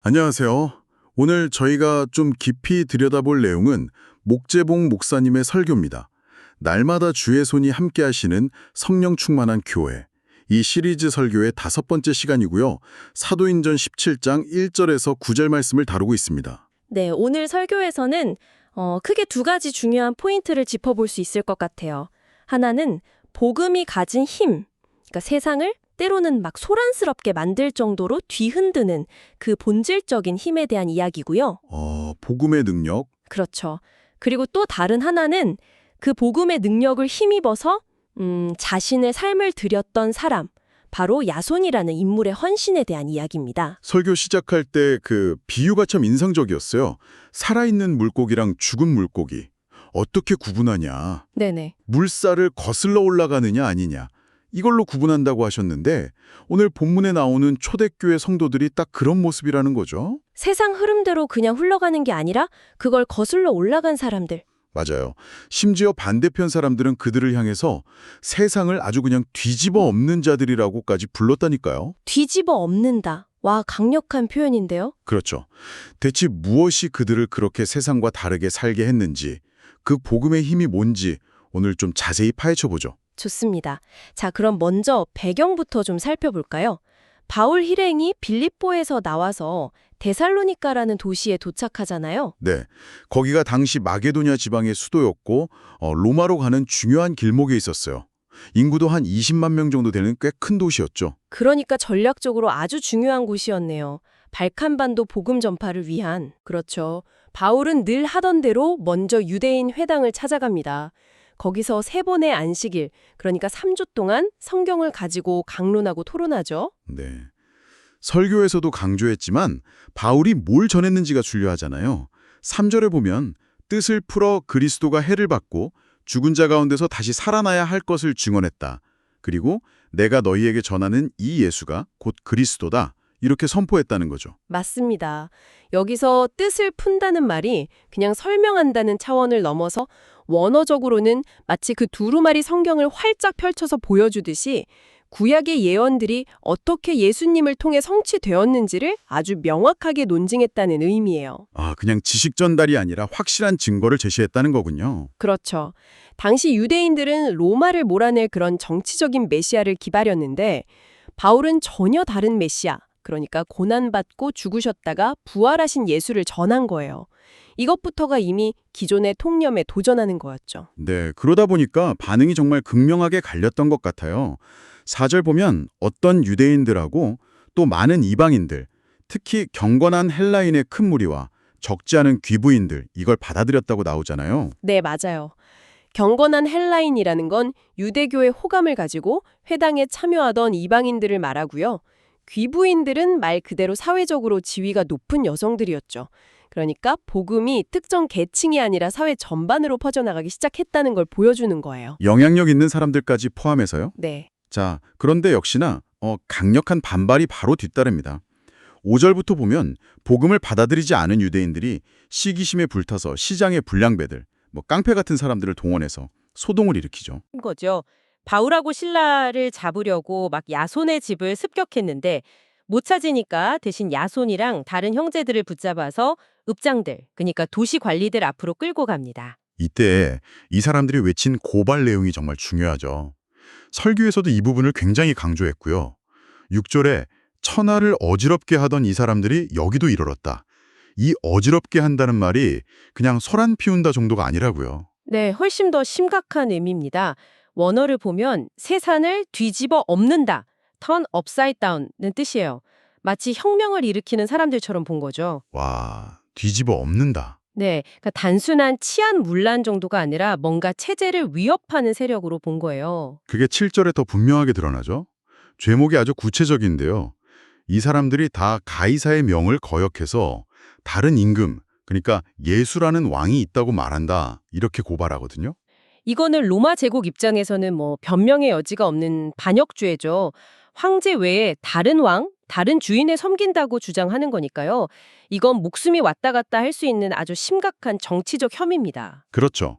안녕하세요. 오늘 저희가 좀 깊이 들여다볼 내용은 목재봉 목사님의 설교입니다. 날마다 주의 손이 함께 하시는 성령 충만한 교회. 이 시리즈 설교의 5번째 시간이고요. 사도인전 17장 1절에서 9절 말씀을 다루고 있습니다. 네, 오늘 설교에서는 크게 두 가지 중요한 포인트를 짚어볼 수 있을 것 같아요. 하나는 복음이 가진 힘, 그러니까 세상을 때로는 막 소란스럽게 만들 정도로 뒤흔드는 그 본질적인 힘에 대한 이야기고요. 복음의 능력. 그렇죠. 그리고 또 다른 하나는 그 복음의 능력을 힘입어서 자신의 삶을 드렸던 사람, 바로 야손이라는 인물의 헌신에 대한 이야기입니다. 설교 시작할 때 그 비유가 참 인상적이었어요. 살아있는 물고기랑 죽은 물고기. 어떻게 구분하냐. 네네. 물살을 거슬러 올라가느냐 아니냐. 이걸로 구분한다고 하셨는데 오늘 본문에 나오는 초대교회 성도들이 딱 그런 모습이라는 거죠. 세상 흐름대로 그냥 흘러가는 게 아니라 그걸 거슬러 올라간 사람들. 맞아요. 심지어 반대편 사람들은 그들을 향해서 세상을 아주 그냥 뒤집어 엎는 자들이라고까지 불렀다니까요. 뒤집어 엎는다. 와, 강력한 표현인데요. 그렇죠. 대체 무엇이 그들을 그렇게 세상과 다르게 살게 했는지, 그 복음의 힘이 뭔지 오늘 좀 자세히 파헤쳐보죠. 좋습니다. 자, 그럼 먼저 배경부터 좀 살펴볼까요? 바울 일행이 빌립보에서 나와서 데살로니가라는 도시에 도착하잖아요. 네, 거기가 당시 마게도냐 지방의 수도였고 로마로 가는 중요한 길목에 있었어요. 인구도 한 20만 명 정도 되는 꽤 큰 도시였죠. 그러니까 전략적으로 아주 중요한 곳이었네요. 발칸반도 복음 전파를 위한. 그렇죠. 바울은 늘 하던 대로 먼저 유대인 회당을 찾아갑니다. 거기서 3번의 안식일, 그러니까 3주 동안 성경을 가지고 강론하고 토론하죠. 네. 설교에서도 강조했지만 바울이 뭘 전했는지가 중요하잖아요. 3절에 보면 뜻을 풀어 그리스도가 해를 받고 죽은 자 가운데서 다시 살아나야 할 것을 증언했다. 그리고 내가 너희에게 전하는 이 예수가 곧 그리스도다. 이렇게 선포했다는 거죠. 맞습니다. 여기서 뜻을 푼다는 말이 그냥 설명한다는 차원을 넘어서 원어적으로는 마치 그 두루마리 성경을 활짝 펼쳐서 보여주듯이 구약의 예언들이 어떻게 예수님을 통해 성취되었는지를 아주 명확하게 논증했다는 의미예요. 그냥 지식 전달이 아니라 확실한 증거를 제시했다는 거군요. 그렇죠. 당시 유대인들은 로마를 몰아낼 그런 정치적인 메시아를 기다렸는데 바울은 전혀 다른 메시아, 그러니까 고난받고 죽으셨다가 부활하신 예수를 전한 거예요. 이것부터가 이미 기존의 통념에 도전하는 거였죠. 네, 그러다 보니까 반응이 정말 극명하게 갈렸던 것 같아요. 4절 보면 어떤 유대인들하고 또 많은 이방인들, 특히 경건한 헬라인의 큰 무리와 적지 않은 귀부인들, 이걸 받아들였다고 나오잖아요. 네, 맞아요. 경건한 헬라인이라는 건 유대교의 호감을 가지고 회당에 참여하던 이방인들을 말하고요. 귀부인들은 말 그대로 사회적으로 지위가 높은 여성들이었죠. 그러니까 복음이 특정 계층이 아니라 사회 전반으로 퍼져나가기 시작했다는 걸 보여주는 거예요. 영향력 있는 사람들까지 포함해서요. 네. 자, 그런데 역시나 강력한 반발이 바로 뒤따릅니다. 5절부터 보면 복음을 받아들이지 않은 유대인들이 시기심에 불타서 시장의 불량배들, 깡패 같은 사람들을 동원해서 소동을 일으키죠. 거죠. 바울하고 신라를 잡으려고 막 야손의 집을 습격했는데 못 찾으니까 대신 야손이랑 다른 형제들을 붙잡아서 읍장들, 그러니까 도시 관리들 앞으로 끌고 갑니다. 이때 이 사람들이 외친 고발 내용이 정말 중요하죠. 설교에서도 이 부분을 굉장히 강조했고요. 6절에 천하를 어지럽게 하던 이 사람들이 여기도 이르렀다. 이 어지럽게 한다는 말이 그냥 소란 피운다 정도가 아니라고요. 네, 훨씬 더 심각한 의미입니다. 원어를 보면 세상을 뒤집어 엎는다, turn upside down는 뜻이에요. 마치 혁명을 일으키는 사람들처럼 본 거죠. 와, 뒤집어 엎는다. 네, 그러니까 단순한 치안 문란 정도가 아니라 뭔가 체제를 위협하는 세력으로 본 거예요. 그게 7절에 더 분명하게 드러나죠. 죄목이 아주 구체적인데요. 이 사람들이 다 가이사의 명을 거역해서 다른 임금, 그러니까 예수라는 왕이 있다고 말한다. 이렇게 고발하거든요. 이거는 로마 제국 입장에서는 변명의 여지가 없는 반역죄죠. 황제 외에 다른 왕, 다른 주인을 섬긴다고 주장하는 거니까요. 이건 목숨이 왔다 갔다 할 수 있는 아주 심각한 정치적 혐의입니다. 그렇죠.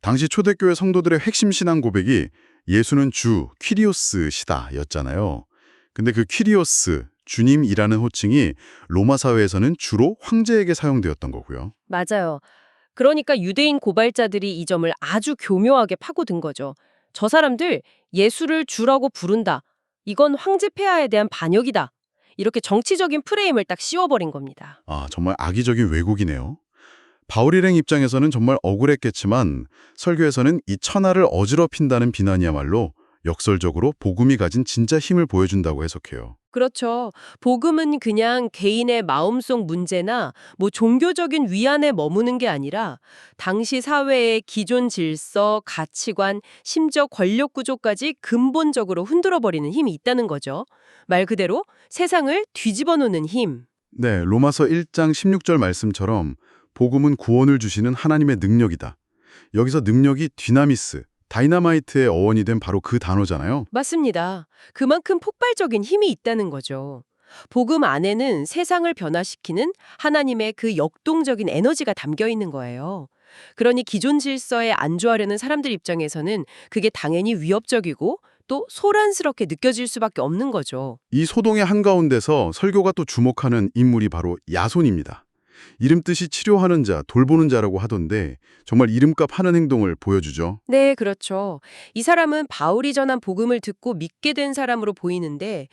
당시 초대교회 성도들의 핵심 신앙 고백이 예수는 주, 퀴리오스시다 였잖아요. 근데 그 퀴리오스, 주님이라는 호칭이 로마 사회에서는 주로 황제에게 사용되었던 거고요. 맞아요. 그러니까 유대인 고발자들이 이 점을 아주 교묘하게 파고든 거죠. 저 사람들 예수를 주라고 부른다. 이건 황제 폐하에 대한 반역이다. 이렇게 정치적인 프레임을 딱 씌워버린 겁니다. 아, 정말 악의적인 왜곡이네요. 바울 일행 입장에서는 정말 억울했겠지만 설교에서는 이 천하를 어지럽힌다는 비난이야말로 역설적으로 복음이 가진 진짜 힘을 보여준다고 해석해요. 그렇죠. 복음은 그냥 개인의 마음속 문제나 뭐 종교적인 위안에 머무는 게 아니라 당시 사회의 기존 질서, 가치관, 심지어 권력 구조까지 근본적으로 흔들어버리는 힘이 있다는 거죠. 말 그대로 세상을 뒤집어 놓는 힘. 네, 로마서 1장 16절 말씀처럼 복음은 구원을 주시는 하나님의 능력이다. 여기서 능력이 디나미스, 다이나마이트의 어원이 된 바로 그 단어잖아요. 맞습니다. 그만큼 폭발적인 힘이 있다는 거죠. 복음 안에는 세상을 변화시키는 하나님의 그 역동적인 에너지가 담겨 있는 거예요. 그러니 기존 질서에 안주하려는 사람들 입장에서는 그게 당연히 위협적이고 또 소란스럽게 느껴질 수밖에 없는 거죠. 이 소동의 한가운데서 설교가 또 주목하는 인물이 바로 야손입니다. 이름 뜻이 치료하는 자, 돌보는 자라고 하던데 정말 이름값 하는 행동을 보여주죠. 네, 그렇죠. 이 사람은 바울이 전한 복음을 듣고 믿게 된 사람으로 보이는데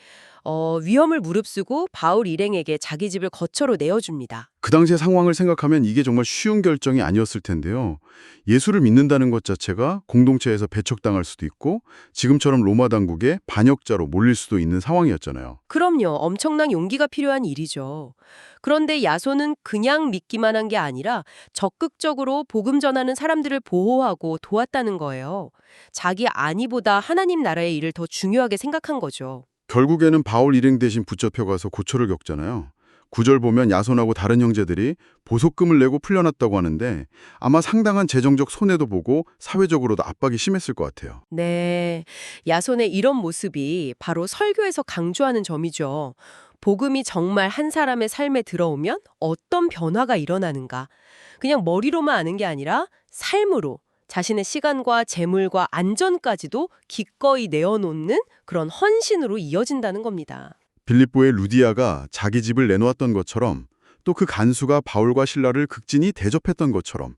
위험을 무릅쓰고 바울 일행에게 자기 집을 거처로 내어줍니다. 그 당시의 상황을 생각하면 이게 정말 쉬운 결정이 아니었을 텐데요. 예수를 믿는다는 것 자체가 공동체에서 배척당할 수도 있고 지금처럼 로마 당국의 반역자로 몰릴 수도 있는 상황이었잖아요. 그럼요. 엄청난 용기가 필요한 일이죠. 그런데 야손은 그냥 믿기만 한 게 아니라 적극적으로 복음 전하는 사람들을 보호하고 도왔다는 거예요. 자기 안위보다 하나님 나라의 일을 더 중요하게 생각한 거죠. 결국에는 바울 일행 대신 붙잡혀가서 고초를 겪잖아요. 9절 보면 야손하고 다른 형제들이 보석금을 내고 풀려났다고 하는데 아마 상당한 재정적 손해도 보고 사회적으로도 압박이 심했을 것 같아요. 네, 야손의 이런 모습이 바로 설교에서 강조하는 점이죠. 복음이 정말 한 사람의 삶에 들어오면 어떤 변화가 일어나는가. 그냥 머리로만 아는 게 아니라 삶으로 자신의 시간과 재물과 안전까지도 기꺼이 내어놓는 그런 헌신으로 이어진다는 겁니다. 빌립보의 루디아가 자기 집을 내놓았던 것처럼 또 그 간수가 바울과 실라를 극진히 대접했던 것처럼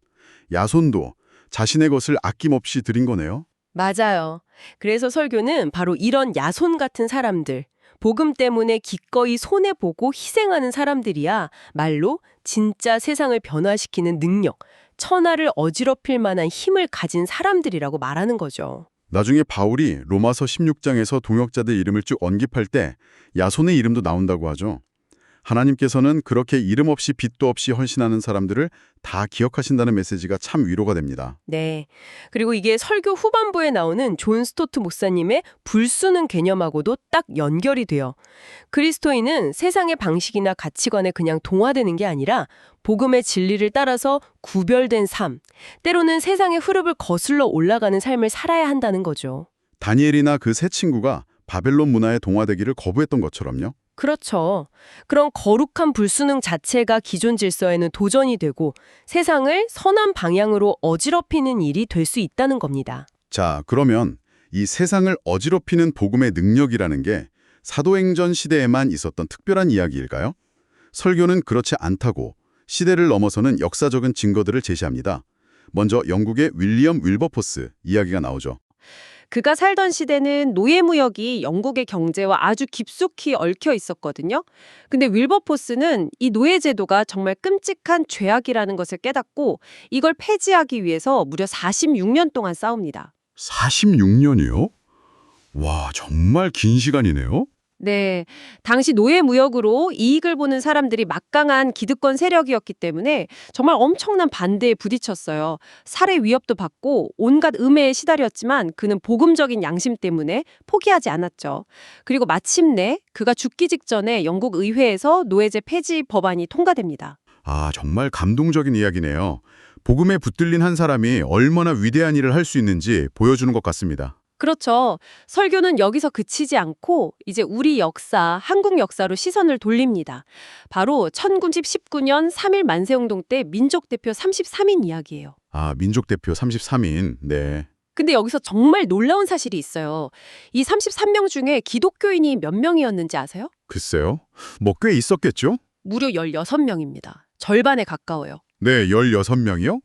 야손도 자신의 것을 아낌없이 드린 거네요. 맞아요. 그래서 설교는 바로 이런 야손 같은 사람들, 복음 때문에 기꺼이 손해보고 희생하는 사람들이야 말로 진짜 세상을 변화시키는 능력, 천하를 어지럽힐 만한 힘을 가진 사람들이라고 말하는 거죠. 나중에 바울이 로마서 16장에서 동역자들 이름을 쭉 언급할 때 야손의 이름도 나온다고 하죠. 하나님께서는 그렇게 이름 없이 빚도 없이 헌신하는 사람들을 다 기억하신다는 메시지가 참 위로가 됩니다. 네. 그리고 이게 설교 후반부에 나오는 존 스토트 목사님의 불순응 개념하고도 딱 연결이 돼요. 그리스도인은 세상의 방식이나 가치관에 그냥 동화되는 게 아니라 복음의 진리를 따라서 구별된 삶, 때로는 세상의 흐름을 거슬러 올라가는 삶을 살아야 한다는 거죠. 다니엘이나 그 세 친구가 바벨론 문화에 동화되기를 거부했던 것처럼요. 그렇죠. 그런 거룩한 불순응 자체가 기존 질서에는 도전이 되고 세상을 선한 방향으로 어지럽히는 일이 될 수 있다는 겁니다. 자, 그러면 이 세상을 어지럽히는 복음의 능력이라는 게 사도행전 시대에만 있었던 특별한 이야기일까요? 설교는 그렇지 않다고 시대를 넘어서는 역사적인 증거들을 제시합니다. 먼저 영국의 윌리엄 윌버포스 이야기가 나오죠. 그가 살던 시대는 노예무역이 영국의 경제와 아주 깊숙이 얽혀 있었거든요. 근데 윌버포스는 이 노예제도가 정말 끔찍한 죄악이라는 것을 깨닫고 이걸 폐지하기 위해서 무려 46년 동안 싸웁니다. 46년이요? 와, 정말 긴 시간이네요. 네, 당시 노예무역으로 이익을 보는 사람들이 막강한 기득권 세력이었기 때문에 정말 엄청난 반대에 부딪혔어요. 살해 위협도 받고 온갖 음해에 시달렸지만 그는 복음적인 양심 때문에 포기하지 않았죠. 그리고 마침내 그가 죽기 직전에 영국 의회에서 노예제 폐지 법안이 통과됩니다. 아, 정말 감동적인 이야기네요. 복음에 붙들린 한 사람이 얼마나 위대한 일을 할 수 있는지 보여주는 것 같습니다. 그렇죠. 설교는 여기서 그치지 않고 이제 우리 역사, 한국 역사로 시선을 돌립니다. 바로 1919년 3.1 만세운동 때 민족 대표 33인 이야기예요. 아, 민족 대표 33인. 네. 근데 여기서 정말 놀라운 사실이 있어요. 이 33명 중에 기독교인이 몇 명이었는지 아세요? 글쎄요. 뭐 꽤 있었겠죠? 무려 16명입니다. 절반에 가까워요. 네, 16명이요?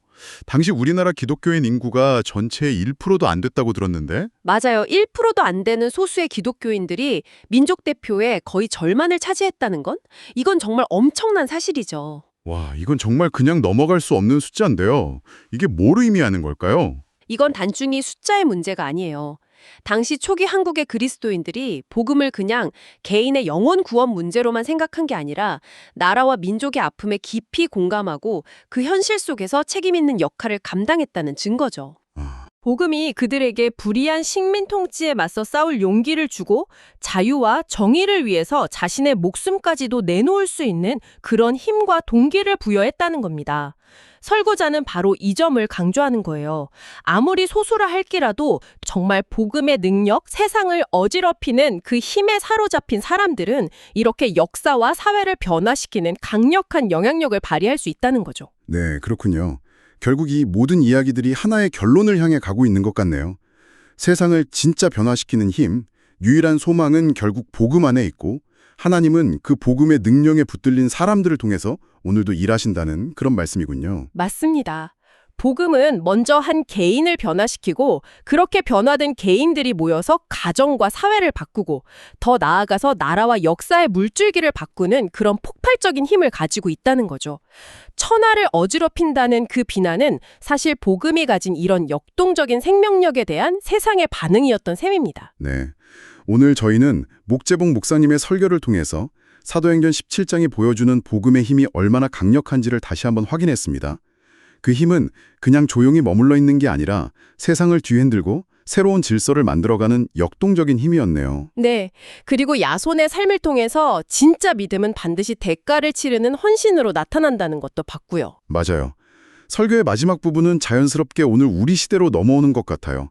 당시 우리나라 기독교인 인구가 전체의 1%도 안 됐다고 들었는데? 맞아요. 1%도 안 되는 소수의 기독교인들이 민족 대표의 거의 절반을 차지했다는 건? 이건 정말 엄청난 사실이죠. 와, 이건 정말 그냥 넘어갈 수 없는 숫자인데요. 이게 뭘 의미하는 걸까요? 이건 단순히 숫자의 문제가 아니에요. 당시 초기 한국의 그리스도인들이 복음을 그냥 개인의 영혼 구원 문제로만 생각한 게 아니라 나라와 민족의 아픔에 깊이 공감하고 그 현실 속에서 책임 있는 역할을 감당했다는 증거죠. 아, 복음이 그들에게 불의한 식민 통치에 맞서 싸울 용기를 주고 자유와 정의를 위해서 자신의 목숨까지도 내놓을 수 있는 그런 힘과 동기를 부여했다는 겁니다. 설교자는 바로 이 점을 강조하는 거예요. 아무리 소수라 할지라도 정말 복음의 능력, 세상을 어지럽히는 그 힘에 사로잡힌 사람들은 이렇게 역사와 사회를 변화시키는 강력한 영향력을 발휘할 수 있다는 거죠. 네, 그렇군요. 결국 이 모든 이야기들이 하나의 결론을 향해 가고 있는 것 같네요. 세상을 진짜 변화시키는 힘, 유일한 소망은 결국 복음 안에 있고 하나님은 그 복음의 능력에 붙들린 사람들을 통해서 오늘도 일하신다는 그런 말씀이군요. 맞습니다. 복음은 먼저 한 개인을 변화시키고 그렇게 변화된 개인들이 모여서 가정과 사회를 바꾸고 더 나아가서 나라와 역사의 물줄기를 바꾸는 그런 폭발적인 힘을 가지고 있다는 거죠. 천하를 어지럽힌다는 그 비난은 사실 복음이 가진 이런 역동적인 생명력에 대한 세상의 반응이었던 셈입니다. 네. 오늘 저희는 목재봉 목사님의 설교를 통해서 사도행전 17장이 보여주는 복음의 힘이 얼마나 강력한지를 다시 한번 확인했습니다. 그 힘은 그냥 조용히 머물러 있는 게 아니라 세상을 뒤흔들고 새로운 질서를 만들어가는 역동적인 힘이었네요. 네. 그리고 야손의 삶을 통해서 진짜 믿음은 반드시 대가를 치르는 헌신으로 나타난다는 것도 봤고요. 맞아요. 설교의 마지막 부분은 자연스럽게 오늘 우리 시대로 넘어오는 것 같아요.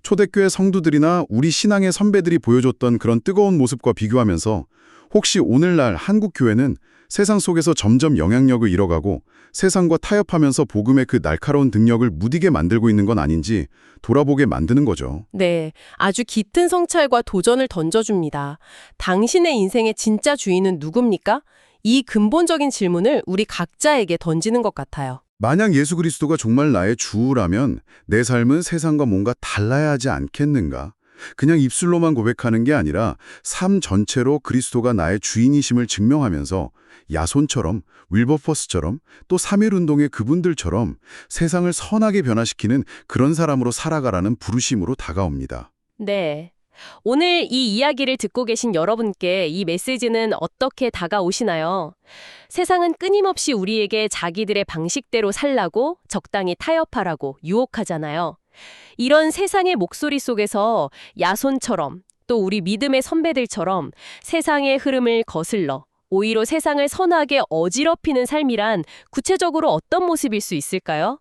초대교회 성도들이나 우리 신앙의 선배들이 보여줬던 그런 뜨거운 모습과 비교하면서 혹시 오늘날 한국 교회는 세상 속에서 점점 영향력을 잃어가고 세상과 타협하면서 복음의 그 날카로운 능력을 무디게 만들고 있는 건 아닌지 돌아보게 만드는 거죠. 네, 아주 깃든 성찰과 도전을 던져줍니다. 당신의 인생의 진짜 주인은 누굽니까? 이 근본적인 질문을 우리 각자에게 던지는 것 같아요. 만약 예수 그리스도가 정말 나의 주라면 내 삶은 세상과 뭔가 달라야 하지 않겠는가? 그냥 입술로만 고백하는 게 아니라 삶 전체로 그리스도가 나의 주인이심을 증명하면서 야손처럼, 윌버퍼스처럼, 또 3.1운동의 그분들처럼 세상을 선하게 변화시키는 그런 사람으로 살아가라는 부르심으로 다가옵니다. 네. 오늘 이 이야기를 듣고 계신 여러분께 이 메시지는 어떻게 다가오시나요? 세상은 끊임없이 우리에게 자기들의 방식대로 살라고 적당히 타협하라고 유혹하잖아요. 이런 세상의 목소리 속에서 야손처럼 또 우리 믿음의 선배들처럼 세상의 흐름을 거슬러 오히려 세상을 선하게 어지럽히는 삶이란 구체적으로 어떤 모습일 수 있을까요?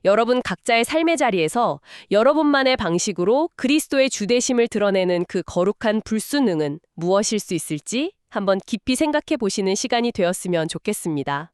여러분 각자의 삶의 자리에서 여러분만의 방식으로 그리스도의 주되심을 드러내는 그 거룩한 불순응은 무엇일 수 있을지 한번 깊이 생각해 보시는 시간이 되었으면 좋겠습니다.